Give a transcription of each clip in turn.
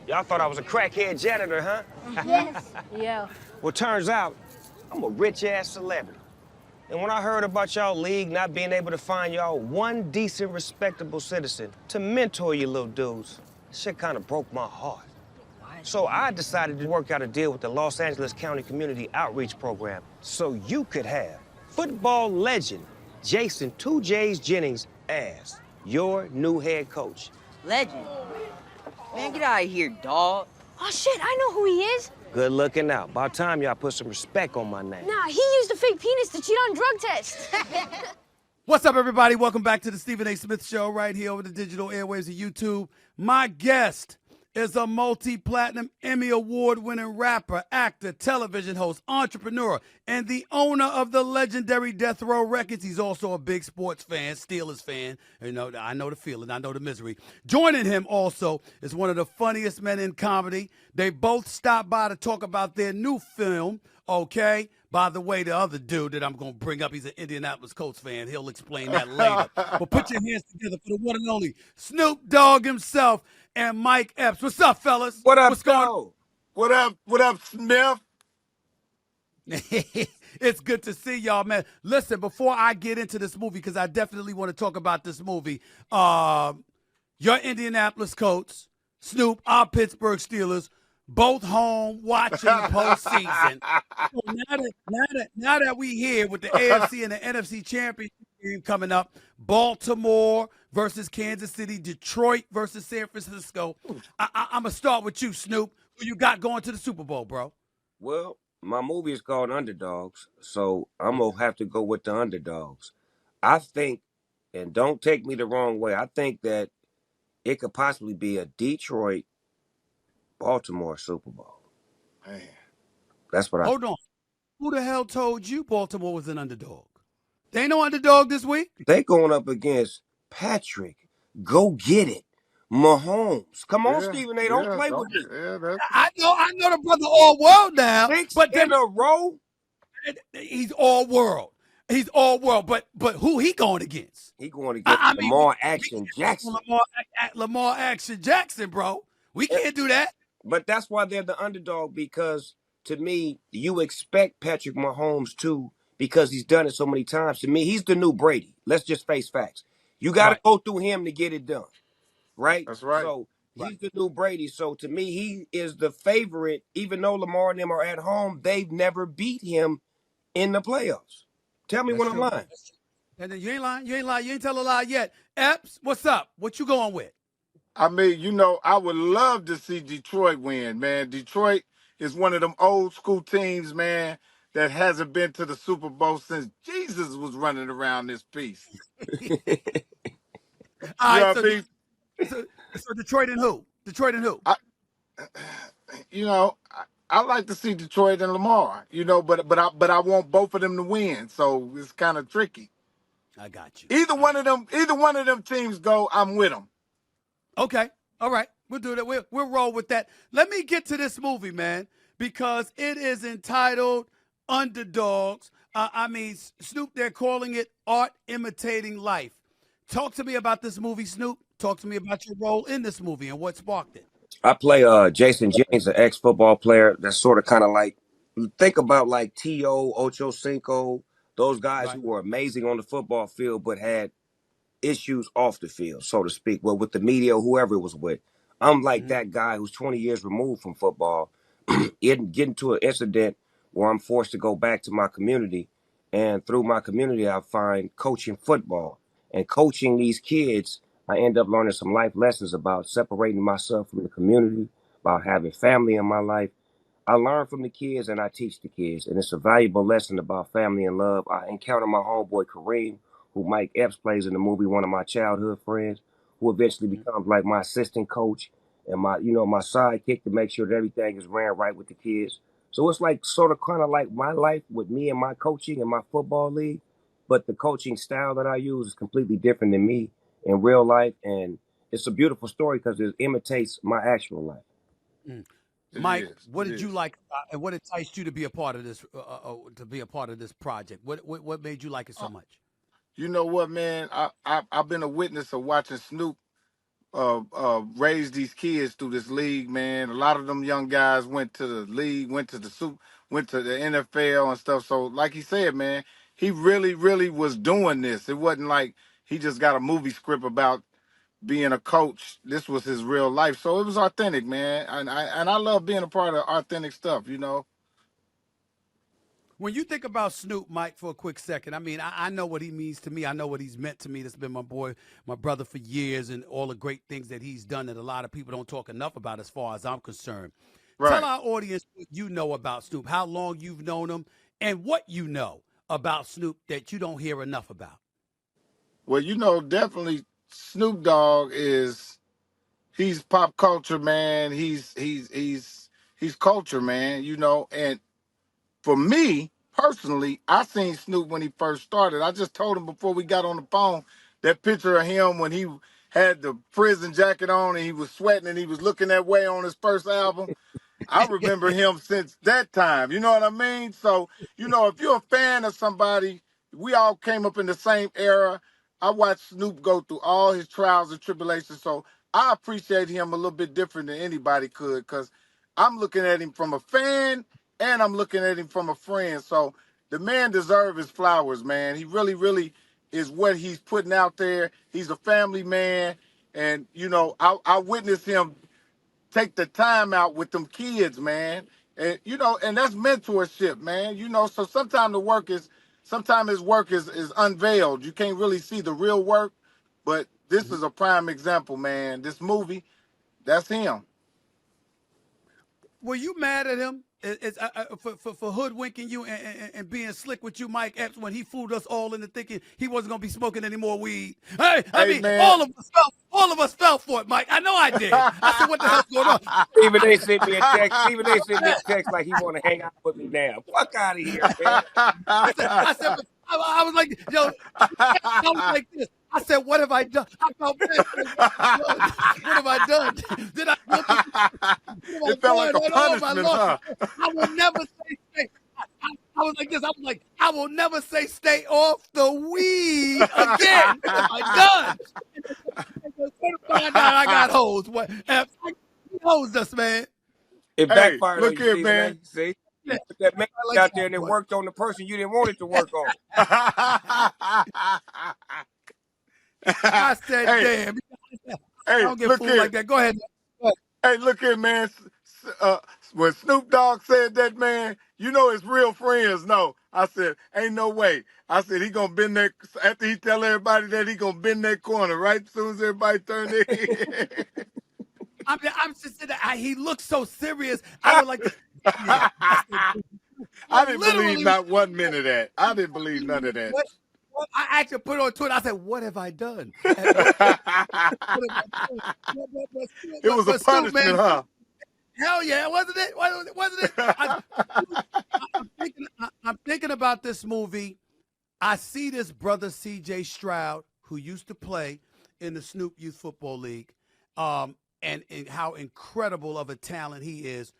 Y'all thought I was a crackhead janitor, huh? Yes. Yeah. Well, turns out I'm a rich-ass celebrity. And when I heard about y'all league not being able to find y'all one decent, respectable citizen to mentor you little dudes, shit kind of broke my heart. So I decided to work out a deal with the Los Angeles County Community Outreach Program so you could have football legend Jason 2J's Jennings as your new head coach. Legend. Man, get out of here, dog. Oh, shit, I know who he is. Good looking out. About time y'all put some respect on my name. Nah, he used a fake penis to cheat on drug tests. What's up, everybody? Welcome back to the Stephen A. Smith Show right here over the digital airwaves of YouTube. My guest is a multi-platinum Emmy Award-winning rapper, actor, television host, entrepreneur, and the owner of the legendary Death Row Records. He's also a big sports fan, Steelers fan. You know, I know the feeling, I know the misery. Joining him also is one of the funniest men in comedy. They both stopped by to talk about their new film, okay? By the way, the other dude that I'm going to bring up, he's an Indianapolis Colts fan. He'll explain that later. But put your hands together for the one and only Snoop Dogg himself and Mike Epps. What's up, fellas? What up, What's going on? What up? What up, Smith? It's good to see y'all, man. Listen, before I get into this movie, because I definitely want to talk about this movie, your Indianapolis Colts, Snoop, our Pittsburgh Steelers, both home watching the postseason. So now that we here with the AFC and the NFC championship game coming up, Baltimore versus Kansas City, Detroit versus San Francisco. I'm going to start with you, Snoop. Who you got going to the Super Bowl, bro? Well, my movie is called Underdogs, so I'm going to have to go with the Underdogs. I think, and don't take me the wrong way, I think that it could possibly be a Detroit-Baltimore Super Bowl. Man. That's what I Hold on. Who the hell told you Baltimore was an underdog? They ain't no underdog this week. They going up against Patrick. Go get it. Mahomes. Come on, Stephen A. Don't play with me. I know the brother all world now, Six but in a row? he's all world. He's all world, but who he going against? He going against Lamar Action Jackson. Lamar Action Jackson, bro. We can't do that. But that's why they're the underdog, because to me, you expect Patrick Mahomes to, because he's done it so many times. To me, he's the new Brady. Let's just face facts. You got to go through him to get it done, right? That's right. So he's the new Brady. So to me, he is the favorite. Even though Lamar and them are at home, they've never beat him in the playoffs. Tell me when I'm lying. And then you ain't lying. You ain't lying. You ain't tell a lie yet. Epps, what's up? What you going with? I mean, you know, I would love to see Detroit win, man. Detroit is one of them old school teams, man, that hasn't been to the Super Bowl since Jesus was running around this piece. All right, What I mean? so Detroit and who? Detroit and who? You know, I like to see Detroit and Lamar, you know, but I want both of them to win, so it's kind of tricky. I got you. Either one of them teams go, I'm with them. Okay. All right. We'll do that. We'll roll with that. Let me get to this movie, man, because it is entitled Underdogs. Snoop, they're calling it art imitating life. Talk to me about this movie, Snoop. Talk to me about your role in this movie and what sparked it. I play Jason Jennings, an ex-football player that's sort of kind of like, think about like T.O., Ocho Cinco, those guys who were amazing on the football field but had issues off the field, so to speak, well, with the media or whoever it was with. I'm like that guy who's 20 years removed from football, get into an incident where I'm forced to go back to my community, and through my community, I find coaching football. And coaching these kids, I end up learning some life lessons about separating myself from the community, about having family in my life. I learn from the kids and I teach the kids, and it's a valuable lesson about family and love. I encounter my homeboy Kareem, who Mike Epps plays in the movie, one of my childhood friends, who eventually becomes like my assistant coach and my sidekick to make sure that everything is ran right with the kids. So it's like sort of kind of like my life with me and my coaching and my football league, but the coaching style that I use is completely different than me in real life, and it's a beautiful story because it imitates my actual life. Mike, what did you like, and what enticed you to be a part of this? Project? What made you like it so much? You know what, man? I've been a witness of watching Snoop raised these kids through this league, man. A lot of them young guys went to the league, went to the NFL and stuff. So, like he said, man, he really, really was doing this. It wasn't like he just got a movie script about being a coach. This was his real life, so it was authentic, man. And I love being a part of authentic stuff, you know. When you think about Snoop, Mike, for a quick second, I mean, I know what he means to me. I know what he's meant to me. That's been my boy, my brother for years, and all the great things that he's done that a lot of people don't talk enough about as far as I'm concerned. Tell Right. our audience what you know about Snoop, how long you've known him, and what you know about Snoop that you don't hear enough about. Well, you know, definitely Snoop Dogg is he's pop culture, man. He's culture, man. You know, and for me personally, I seen Snoop when he first started. I just told him before we got on the phone that picture of him when he had the prison jacket on and he was sweating and he was looking that way on his first album. I remember him since that time. You know what I mean? So, you know, if you're a fan of somebody, we all came up in the same era. I watched Snoop go through all his trials and tribulations. So I appreciate him a little bit different than anybody could because I'm looking at him from a fan and I'm looking at him from a friend. So the man deserves his flowers, man. He really, really is what he's putting out there. He's a family man. And, you know, I witnessed him take the time out with them kids, man. And you know, and that's mentorship, man. You know, so sometimes his work is unveiled. You can't really see the real work, but this is a prime example, man. This movie, that's him. Were you mad at him for hoodwinking you and being slick with you, Mike Epps, when he fooled us all into thinking he wasn't gonna be smoking any more weed? Hey, I Hey, mean, man. all of us fell for it, Mike. I know I did. I said, what the hell's going on? Even they sent me a text. Even they sent me a text like he want to hang out with me now. Fuck out of here, man. But I was like, yo, I was like this. I said, what have I done? I felt bad. What have I done? Did I what have I It felt like done a at all my punishment, life? huh? I will never say stay. I was like this. I was like, I will never say stay off the weed again. What have I done? Find out I got hoes. What? He hosed us, man. It Hey, backfired on look you, here, Stephen man. A. See, Yeah, you put that man I like out there that and it boy. worked on the person you didn't want it to work on. I said, Hey, damn. I hey, don't get look fooled like here. that. Go ahead. Go ahead. Hey, look here, man. When Snoop Dogg said that, man, you know his real friends know. I said, ain't no way. I said he gonna bend that after he tell everybody that he gonna bend that corner right as soon as everybody turn their head. I'm just saying that he looks so serious. I was like, yeah. I said, I yo, didn't believe literally, not 1 minute of that. I didn't believe none of that. what I actually put on Twitter. I said, what have I done? What have I done? It was a But Snoop, punishment, man, huh? hell yeah, wasn't it? Wasn't it? I'm thinking about this movie. I see this brother C.J. Stroud, who used to play in the Snoop Youth Football League, and how incredible of a talent he is,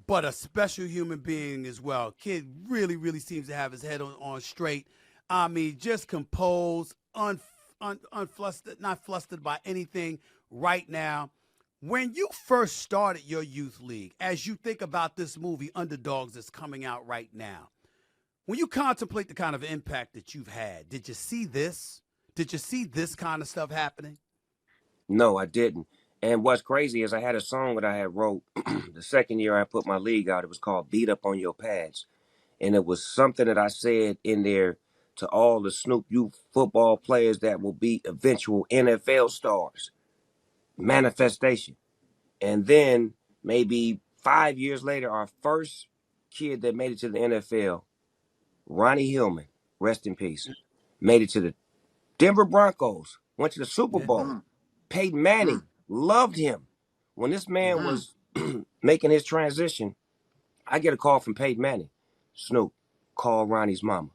but a special human being as well. Kid really, really seems to have his head on straight. I mean, just composed, unflustered, not flustered by anything right now. When you first started your youth league, as you think about this movie, Underdoggs, that's coming out right now, when you contemplate the kind of impact that you've had, did you see this? Did you see this kind of stuff happening? No, I didn't. And what's crazy is I had a song that I had wrote the second year I put my league out. It was called "Beat Up on Your Pads," and it was something that I said in there to all the Snoop Youth football players that will be eventual NFL stars. Manifestation. And then maybe 5 years later, our first kid that made it to the NFL, Ronnie Hillman, rest in peace, made it to the Denver Broncos, went to the Super Yeah. Bowl. Mm, Peyton mm, Manning loved him. When this man Mm-hmm. mm, was making his transition, I get a call from Peyton Manning. Snoop, call Ronnie's mama.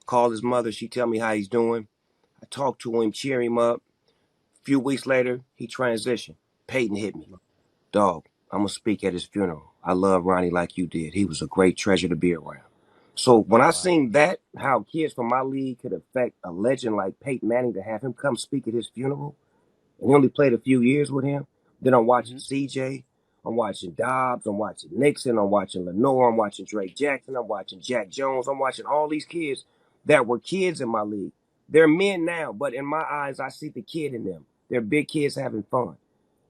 Call his mother. She tell me how he's doing. I talk to him, cheer him up. A few weeks later, he transitioned. Peyton hit me. Dog, I'm going to speak at his funeral. I love Ronnie like you did. He was a great treasure to be around. So when I Wow. seen that, how kids from my league could affect a legend like Peyton Manning to have him come speak at his funeral, and he only played a few years with him. Then I'm watching Mm-hmm. CJ, I'm watching Dobbs, I'm watching Nixon, I'm watching Lenore, I'm watching Drake Jackson, I'm watching Jack Jones, I'm watching all these kids that were kids in my league. They're men now, but in my eyes, I see the kid in them. They're big kids having fun.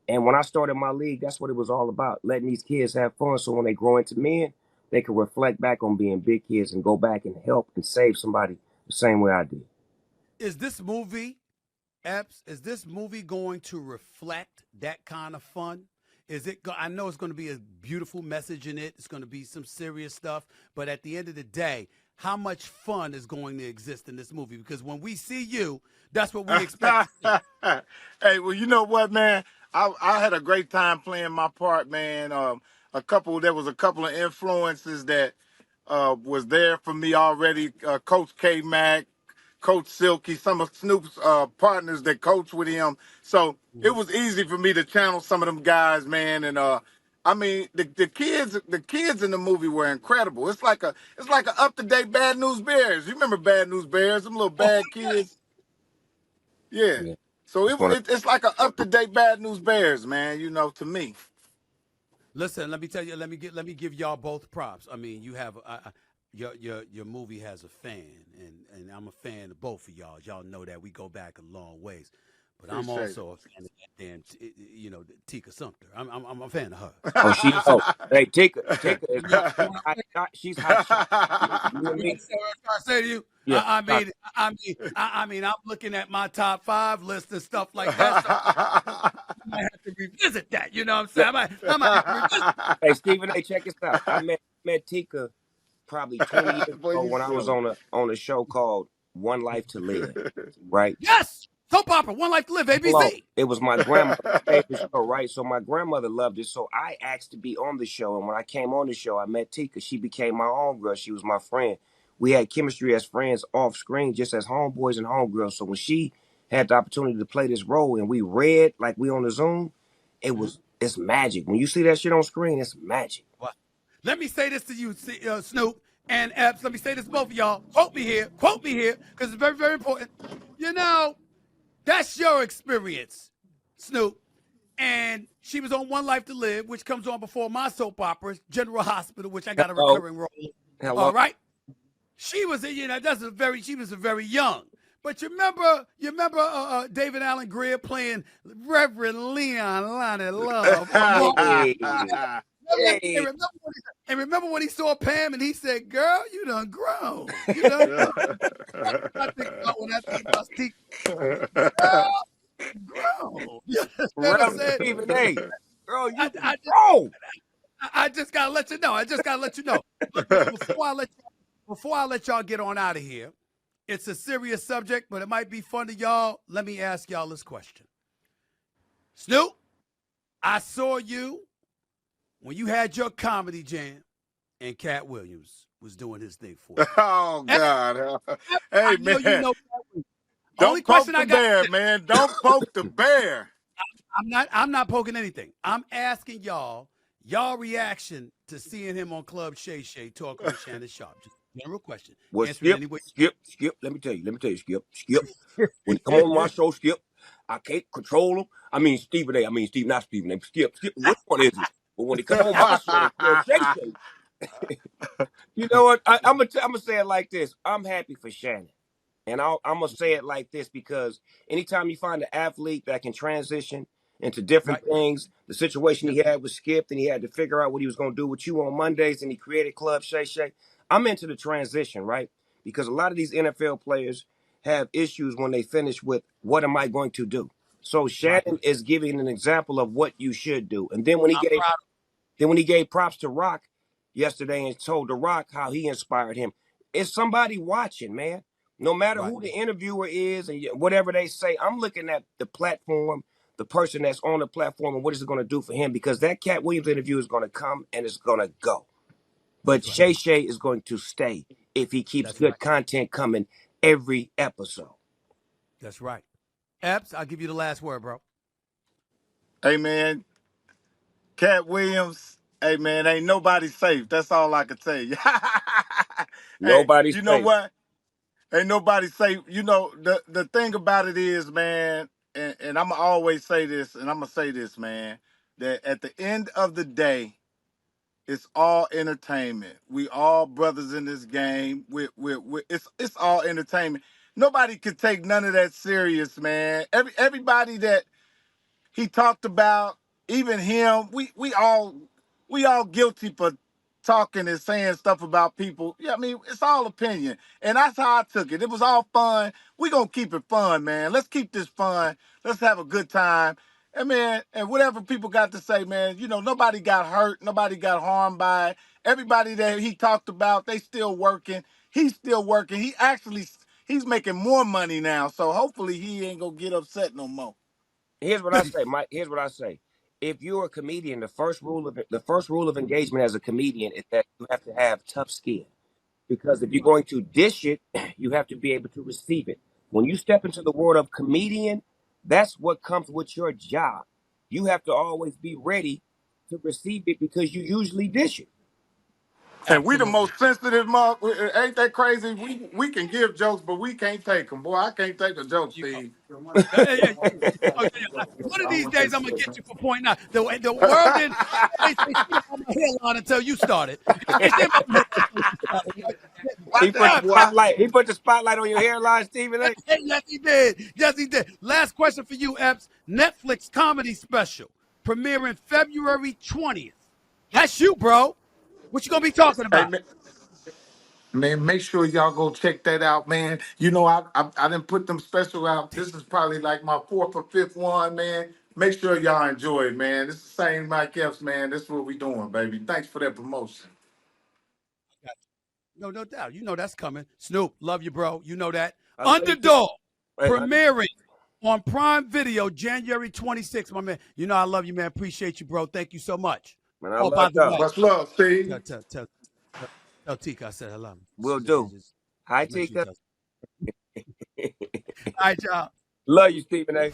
And when I started my league, that's what it was all about, letting these kids have fun so when they grow into men, they can reflect back on being big kids and go back and help and save somebody the same way I did. Is this movie, Epps, is this movie going to reflect that kind of fun? I know it's going to be a beautiful message in it. It's going to be some serious stuff. But at the end of the day, how much fun is going to exist in this movie? Because when we see you, that's what we expect to see. Hey, well, you know what, man? I had a great time playing my part, man. There was a couple of influences that was there for me already. Coach K Mac, Coach Silky, some of Snoop's partners that coach with him. So it Mhm. was easy for me to channel some of them guys, man. And I mean, the kids in the movie were incredible. It's like a up to date Bad News Bears. You remember Bad News Bears? Them little Oh, bad kids. yes. Yeah. Yeah. So It's one of it's like a up to date Bad News Bears, man. To me. Listen, let me tell you. Let me give y'all both props. I mean, you have your movie has a fan, and I'm a fan of both of y'all. Y'all know that we go back a long ways. But I'm Appreciate also a fan of that damn, Tika Sumter. I'm a fan of her. oh You she understand? oh hey Tika is You know, hot. you know what I'm saying? She's hot shot. You and You me? understand what I'm trying to say to you? Yeah. I'm looking at my top five list and stuff like that. So I might have to revisit that. You know what I'm saying? I might have to revisit. Hey, Stephen A, check this out. I met Tika probably 20 years Boy, ago you when I was silly. on a show called One Life to Live, right? Yes, soap opera, One Life to Live, Hello. ABC. It was my grandmother's favorite show, right? So my grandmother loved it. So I asked to be on the show. And when I came on the show, I met Tika. She became my homegirl. She was my friend. We had chemistry as friends off screen, just as homeboys and homegirls. So when she had the opportunity to play this role and we read like we on the Zoom, Mhm. it's magic. When you see that shit on screen, it's magic. What? Let me say this to you, Snoop and Epps. Let me say this to both of y'all. Quote me here, because it's very, very important. You know, that's your experience, Snoop. And she was on One Life to Live, which comes on before my soap operas, General Hospital, which I got a Hello. recurring role. Hello. All right. She was, she was very young. But you remember David Allen Greer playing Reverend Leon Lonnie Love on Raw? Hey. And Hey. remember when he saw Pam and he said, "Girl, you done grown. You done grown." When I think about Steve, girl, grown. You understand what I'm Reverend saying? Stephen A. Girl, I, you can I, grow. I just gotta let you know. I just gotta let you know. But before I let y'all get on out of here, it's a serious subject, but it might be fun to y'all. Let me ask y'all this question. Snoop, I saw you when you had your comedy jam and Cat Williams was doing his thing for you. Oh And God. I Hey know you man, know Cat Williams. Only don't question poke the I got is bear, this. man. Don't poke the bear. I'm not poking anything. I'm asking y'all reaction to seeing him on Club Shay Shay talking with Shannon Sharp. Just general question. Well, Answer it Skip, any way. Skip. Let me tell you, Skip. When he come on my show, Skip, I can't control him. I mean, Stephen A. I mean, Steve, not Stephen A. Skip. Which one is it? But when he come on my show, Club Shay Shay, you know what? I'm gonna say it like this. I'm happy for Shannon. And I'm gonna say it like this because anytime you find an athlete that can transition into different Right. things, the situation Yep. he had with Skip, and he had to figure out what he was gonna do with you on Mondays, and he created Club Shay Shay. I'm into the transition, right? Because a lot of these NFL players have issues when they finish with what am I going to do? So Right. Shannon is giving an example of what you should do. And then when he I'm gave proud. then when he gave props to Rock yesterday and told The Rock how he inspired him, it's somebody watching, man. No matter Right. who the interviewer is and whatever they say, I'm looking at the platform, the person that's on the platform, and what is it going to do for him? Because that Cat Williams interview is going to come and it's going to go. But That's right. Shay Shay is going to stay if he keeps That's right. good content coming every episode. That's right. Epps, I'll give you the last word, bro. Hey man, Cat Williams. Hey man, ain't nobody safe. That's all I can tell you. Hey, Nobody's you know safe. what? Ain't nobody safe. The thing about it is, man. and I'm gonna always say this, and I'm gonna say this, man, that at the end of the day, it's all entertainment. We all brothers in this game. It's all entertainment. Nobody can take none of that serious, man. Everybody that he talked about, even him, we all guilty for talking and saying stuff about people. Yeah, I mean, it's all opinion. And that's how I took it. It was all fun. We gonna keep it fun, man. Let's keep this fun. Let's have a good time. And man, and whatever people got to say, man, nobody got hurt, nobody got harmed by it. Everybody that he talked about, they still working. He's still working. He's making more money now. So hopefully he ain't gonna get upset no more. Here's what I say, Mike. Here's what I say. If you're a comedian, the first rule of engagement as a comedian is that you have to have tough skin. Because if you're going to dish it, you have to be able to receive it. When you step into the world of comedian, that's what comes with your job. You have to always be ready to receive it because you usually dish it. And we the Absolutely. most sensitive ain't that crazy? We can give jokes, but we can't take them. Boy, I can't take a joke, You go. Steve. Hey, hey, oh, yeah. One of these days, I'm gonna get you for point nine. The world didn't they say shit about my hairline until you started. They say about my hairline until you started. Right? he Watch put out, the boy. spotlight. He put the spotlight on your hairline, Stephen A. Yes, he did. Yes, he did. Last question for you, Epps. Netflix comedy special premiering February 20th. That's you, bro. What you gonna be talking Hey, about? man, make sure y'all go check that out, man. I didn't put them special out. This is probably like my fourth or fifth one, man. Make sure y'all enjoy it, man. It's the same Mike Epps, man. This is what we doing, baby. Thanks for that promotion. No doubt. You know that's coming. Snoop, love you, bro. You know that. I love you too. Underdog Hey, premiering on Prime Video January 26th, my man. You know I love you, man. Appreciate you, bro. Thank you so much. man, I Oh, by love the y'all. way, Much love, Steve. tell Tika I said hello. Will do. Hi, Just make sure you Tika. tell. All right, y'all. Love you, Stephen A.